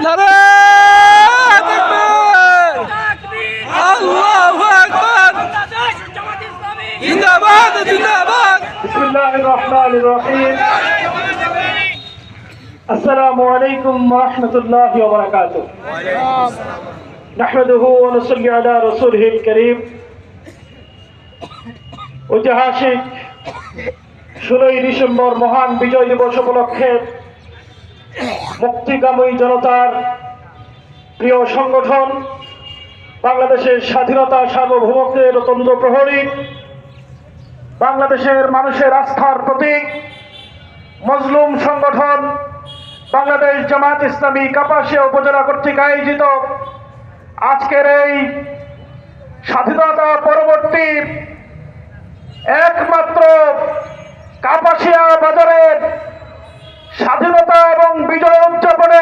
নারায়ে তাকবীর, আল্লাহু আকবার, জিন্দাবাদ জিন্দাবাদ। বিসমিল্লাহির রহমানির রহিম। আসসালামু আলাইকুম ওয়া রাহমাতুল্লাহি ওয়া বারাকাতুহু। নাহমাদুহু ওয়া নুসাল্লি আলা রাসূলিহিল কারীম। ঐতিহাসিক 16ই ডিসেম্বর মহান বিজয় দিবস উপলক্ষে মুক্তিকামী জনতার প্রিয় সংগঠন বাংলাদেশের স্বাধীনতা সার্বভৌমত্বের অত্যন্ত প্রহরী, বাংলাদেশের মানুষের আস্থার প্রতীক, মজলুম সংগঠন বাংলাদেশ জামাত ইসলামী কাপাসিয়া উপজেলা কর্তৃক আয়োজিত আজকের এই স্বাধীনতা পরবর্তী একমাত্র কাপাসিয়া বাজারের স্বাধীনতা এবং বিজয় উদযাপনে